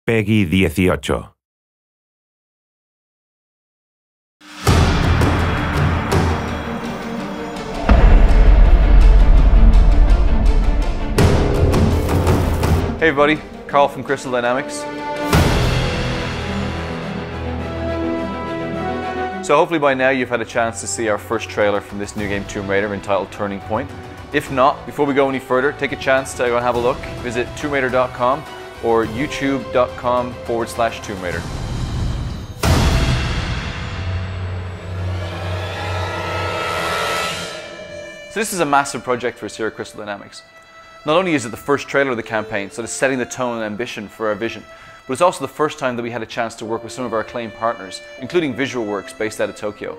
Peggy 18. Hey everybody, Carl from Crystal Dinamics. So hopefully by now you've had a chance to see our first trailer from this new game Tomb Raider entitled Turning Point. If not, before we go any further, take a chance to go and have a look. Visit tombRaider.com or youtube.com/Tomb Raider. So this is a massive project for us here at Crystal Dinamics. Not only is it the first trailer of the campaign, so it's setting the tone and ambition for our vision, but it's also the first time that we had a chance to work with some of our acclaimed partners, including Visual Works based out of Tokyo.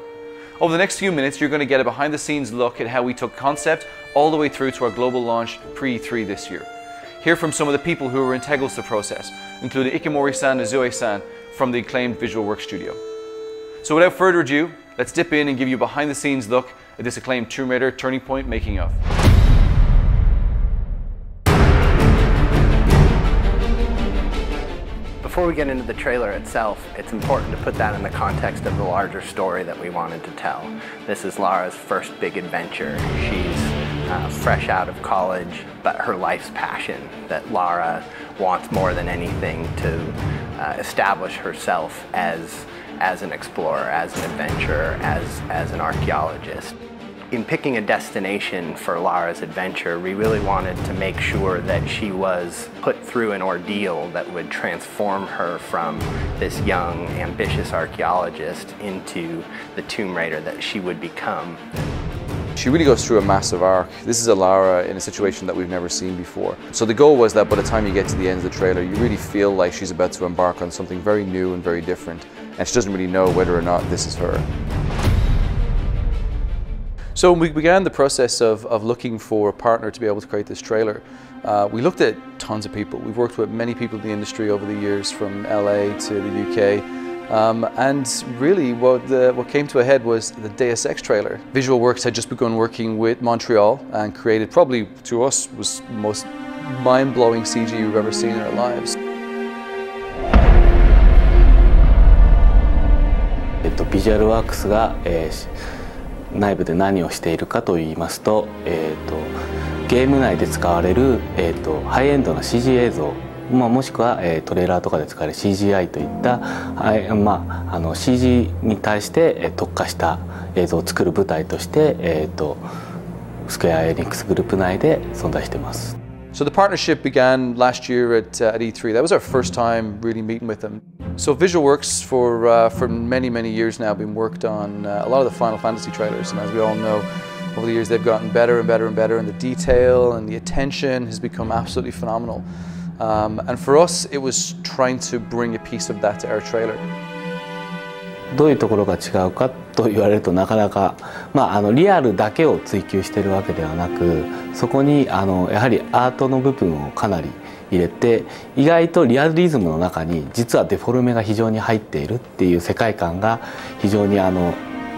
Over the next few minutes, you're going to get a behind-the-scenes look at how we took concept all the way through to our global launch pre-E3 this year. Hear from some of the people who were integral to the process, including Ikemori-san and Zoe-san from the acclaimed Visual Works studio. So without further ado, let's dip in and give you a behind-the-scenes look at this acclaimed Tomb Raider Turning Point making of. Before we get into the trailer itself, it's important to put that in the context of the larger story that we wanted to tell. This is Lara's first big adventure. She's fresh out of college, but her life's passion, that Lara wants more than anything to establish herself as an explorer, as an adventurer, as an archaeologist. In picking a destination for Lara's adventure, we really wanted to make sure that she was put through an ordeal that would transform her from this young, ambitious archaeologist into the Tomb Raider that she would become. She really goes through a massive arc. This is a Lara in a situation that we've never seen before. So the goal was that by the time you get to the end of the trailer, you really feel like she's about to embark on something very new and very different, and she doesn't really know whether or not this is her. So we began the process of looking for a partner to be able to create this trailer. We looked at tons of people. We've worked with many people in the industry over the years, from LA to the UK. And really what came to a head was the Deus Ex trailer. Visual Works had just begun working with Montreal and created, probably to us, was the most mind-blowing CG we've ever seen in our lives. Visual Works が内部で何をしているかといいますと、ゲーム内で使われる、ハイエンドな CG 映像、もしくは、トレーラーとかで使われる CGI といった、CG に対して、特化した映像を作る舞台として、スクエア・エニックスグループ内で存在しています。So the partnership began last year at E3. That was our first time really meeting with them. So Visual Works for many years now been worked on a lot of the Final Fantasy trailers, and as we all know, over the years they've gotten better and better and better, and the detail and the attention has become absolutely phenomenal. And for us, it was trying to bring a piece of that to our trailer. どういうところが違うかと言われるとなかなか、リアルだけを追求しているわけではなく、そこにやはりアートの部分をかなり入れて、意外とリアリズムの中に実はデフォルメが非常に入っているっていう世界観が非常に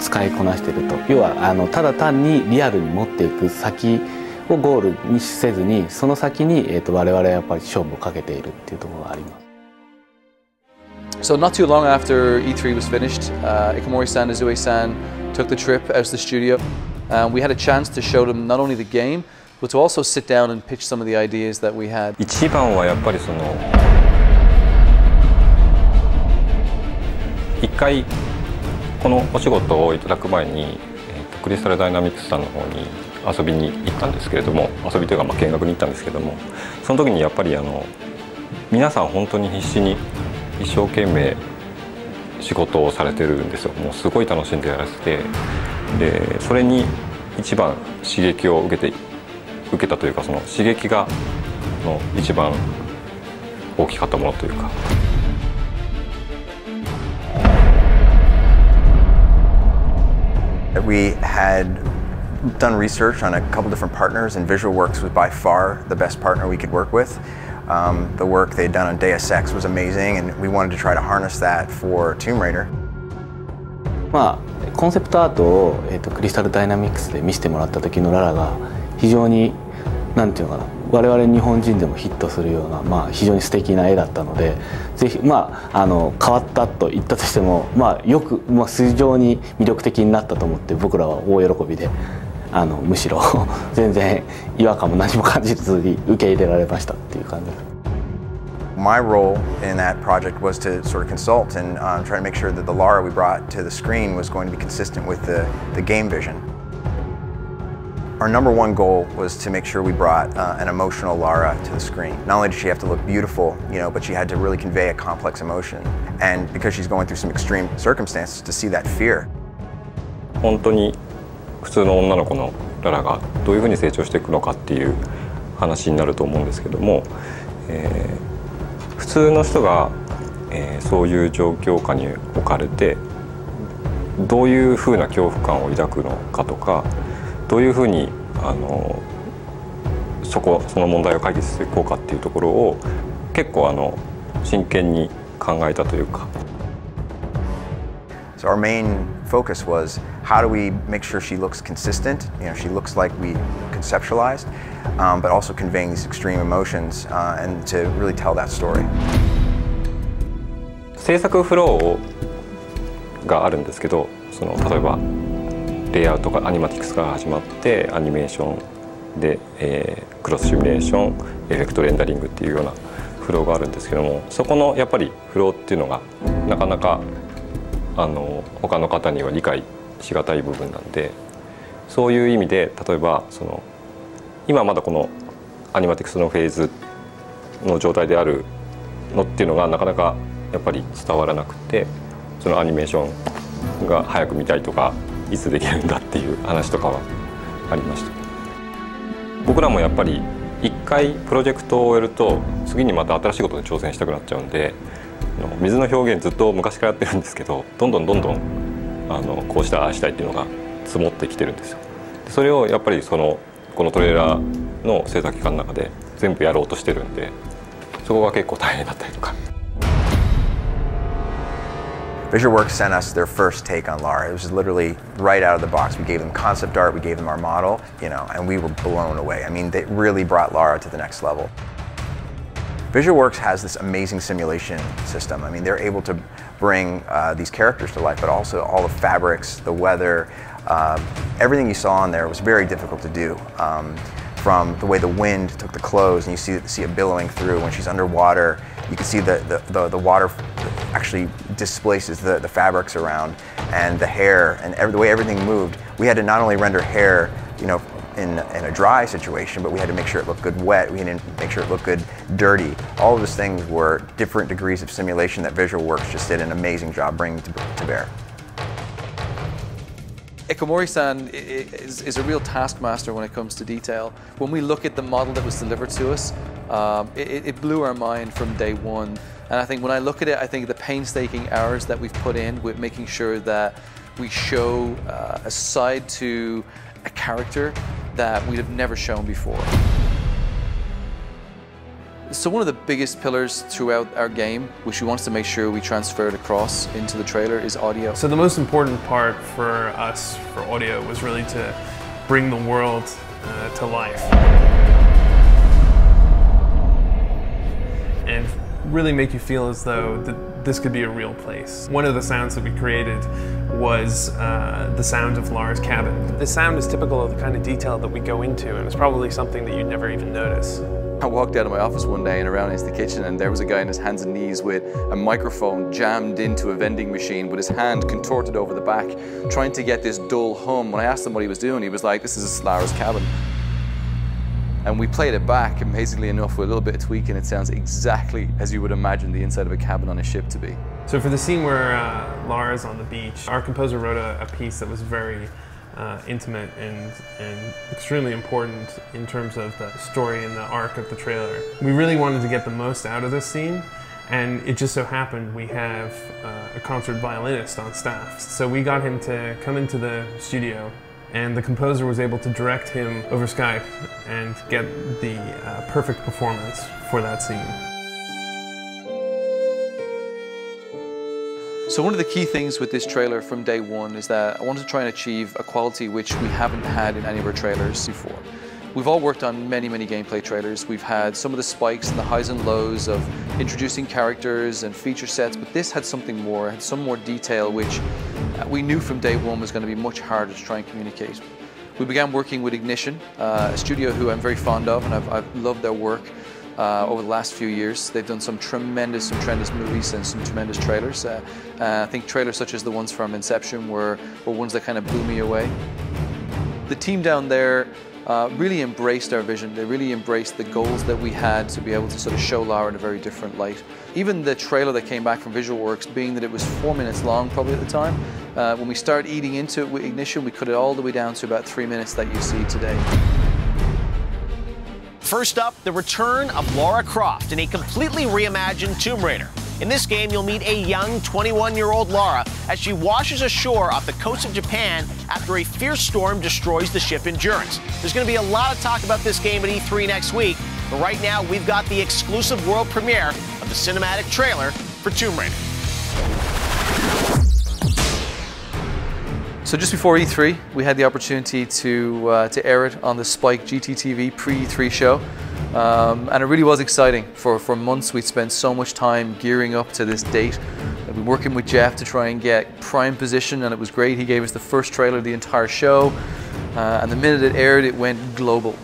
使いこなしていると。要はただ単にリアルに持っていく先をゴールにせずに、その先に我々はやっぱり勝負をかけているっていうところがあります。So not too long after E3 was finished, Ikemori-san and Zoe-san took the trip out to the studio. We had a chance to show them not only the game, but to also sit down and pitch some of the ideas that we had. 一番はやっぱり一回このお仕事をいただく前に、クリスタルダイナミクスさんの方に遊びに行ったんですけれども、遊びというか見学に行ったんですけども、その時にやっぱり皆さん本当に必死に一生懸命仕事をされてるんですよ。もうすごい楽しんでやらせて、でそれに一番刺激を受けたというか、その刺激が一番大きかったものというか。We had done research on a couple different partners, and Visual Works was by far the best partner we could work with. The work they'd done on Deus Ex was amazing, and we wanted to try to harness that for Tomb Raider. コンセプトアートを、クリスタルダイナミクスで見せてもらった時のララが非常になんていうのかな、我々日本人でもヒットするような、非常に素敵な絵だったので、ぜひ変わったと言ったとしても、よく、非常に魅力的になったと思って、僕らは大喜びで、むしろ全然違和感も何も感じずに受け入れられましたっていう感じです。My role in that project was to sort of consult and try to make sure that the Lara we brought to the screen was going to be consistent with the game vision. Our number one goal was to make sure we brought an emotional Lara to the screen. Not only did she have to look beautiful, but she had to really convey a complex emotion. And because she's going through some extreme circumstances, to see that fear. 本当に普通の女の子のララがどういうふうに成長していくのかっていう話になると思うんですけども、普通の人が、そういう状況下に置かれてどういうふうな恐怖感を抱くのかとか、どういうふうにその問題を解決していこうかっていうところを結構真剣に考えたというか。So our main focus was how do we make sure she looks consistent, she looks like we conceptualized, but also conveying these extreme emotions and to really tell that story. 制作フローがあるんですけど、例えばレイアウトがアニマティクスから始まってアニメーションで、クロスシミュレーション、エフェクトレンダリングっていうようなフローがあるんですけども、そこのやっぱりフローっていうのがなかなか他の方には理解しがたい部分なんで、そういう意味で例えば今まだこのアニマティクスのフェーズの状態であるのっていうのがなかなかやっぱり伝わらなくて、そのアニメーションが早く見たいとかいつできるんだっていう話とかはありました。僕らもやっぱり一回プロジェクトを終えると次にまた新しいことに挑戦したくなっちゃうんで、水の表現ずっと昔からやってるんですけど、どんどんこうしたああしたいっていうのが積もってきてるんですよ。それをやっぱりこのトレーラーの制作期間の中で全部やろうとしてるんで、そこが結構大変だったりとか。VisualWorks sent us their first take on Lara. It was literally right out of the box. We gave them concept art, we gave them our model, and we were blown away. I mean, they really brought Lara to the next level. VisualWorks has this amazing simulation system. I mean, they're able to bring these characters to life, but also all the fabrics, the weather, everything you saw in there was very difficult to do. From the way the wind took the clothes, and you see it billowing through when she's underwater. You can see the water actually displaces the fabrics around, and the hair, and the way everything moved. We had to not only render hair, in a dry situation, but we had to make sure it looked good wet. We had to make sure it looked good dirty. All of those things were different degrees of simulation that VisualWorks just did an amazing job bringing to bear. Ikamori-san is a real taskmaster when it comes to detail. When we look at the model that was delivered to us, it blew our mind from day one. And I think when I look at it, I think the painstaking hours that we've put in with making sure that we show a side to a character that we'd have never shown before. So one of the biggest pillars throughout our game, which we wanted to make sure we transferred across into the trailer, is audio. So the most important part for us for audio was really to bring the world to life. And really make you feel as though this could be a real place. One of the sounds that we created was the sound of Lara's cabin. The sound is typical of the kind of detail that we go into, and it's probably something that you'd never even notice. I walked out of my office one day and around into the kitchen, and there was a guy on his hands and knees with a microphone jammed into a vending machine with his hand contorted over the back, trying to get this dull hum. When I asked him what he was doing, he was like, "This is Lara's cabin." And we played it back, amazingly enough, with a little bit of tweaking, it sounds exactly as you would imagine the inside of a cabin on a ship to be. So for the scene where Lara's on the beach, our composer wrote a piece that was very intimate and extremely important in terms of the story and the arc of the trailer. We really wanted to get the most out of this scene, and it just so happened we have a concert violinist on staff. So we got him to come into the studio, and the composer was able to direct him over Skype and get the perfect performance for that scene. So one of the key things with this trailer from day one is that I wanted to try and achieve a quality which we haven't had in any of our trailers before. We've all worked on many gameplay trailers. We've had some of the spikes and the highs and lows of introducing characters and feature sets, but this had something more, it had some more detail, which we knew from day one was going to be much harder to try and communicate. We began working with Ignition, a studio who I'm very fond of, and I've loved their work over the last few years. They've done some tremendous movies and some tremendous trailers. I think trailers such as the ones from Inception were ones that kind of blew me away. The team down there really embraced our vision. They really embraced the goals that we had to be able to sort of show Lara in a very different light. Even the trailer that came back from Visual Works, being that it was 4 minutes long probably at the time, when we started eating into it with Ignition, we cut it all the way down to about 3 minutes that you see today. First up, the return of Lara Croft in a completely reimagined Tomb Raider. In this game, you'll meet a young 21-year-old Lara as she washes ashore off the coast of Japan after a fierce storm destroys the ship Endurance. There's going to be a lot of talk about this game at E3 next week, but right now we've got the exclusive world premiere of the cinematic trailer for Tomb Raider. So just before E3, we had the opportunity to air it on the Spike GTTV pre-E3 show. And it really was exciting. For months we'd spent so much time gearing up to this date. We've been working with Jeff to try and get prime position, and it was great. He gave us the first trailer of the entire show, and the minute it aired, it went global.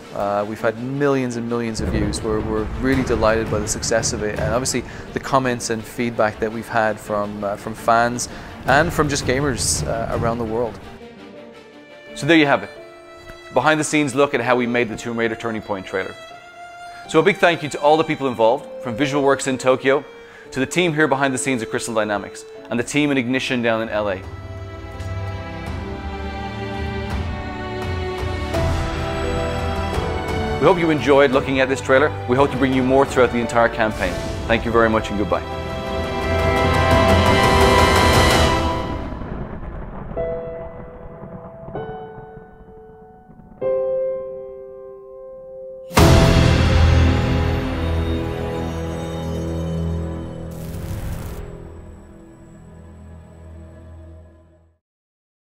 We've had millions and millions of views. We're really delighted by the success of it, and obviously the comments and feedback that we've had from fans and from just gamers around the world. So there you have it. Behind the scenes look at how we made the Tomb Raider Turning Point trailer. So a big thank you to all the people involved, from Visual Works in Tokyo, to the team here behind the scenes at Crystal Dynamics, and the team in Ignition down in LA. We hope you enjoyed looking at this trailer. We hope to bring you more throughout the entire campaign. Thank you very much and goodbye.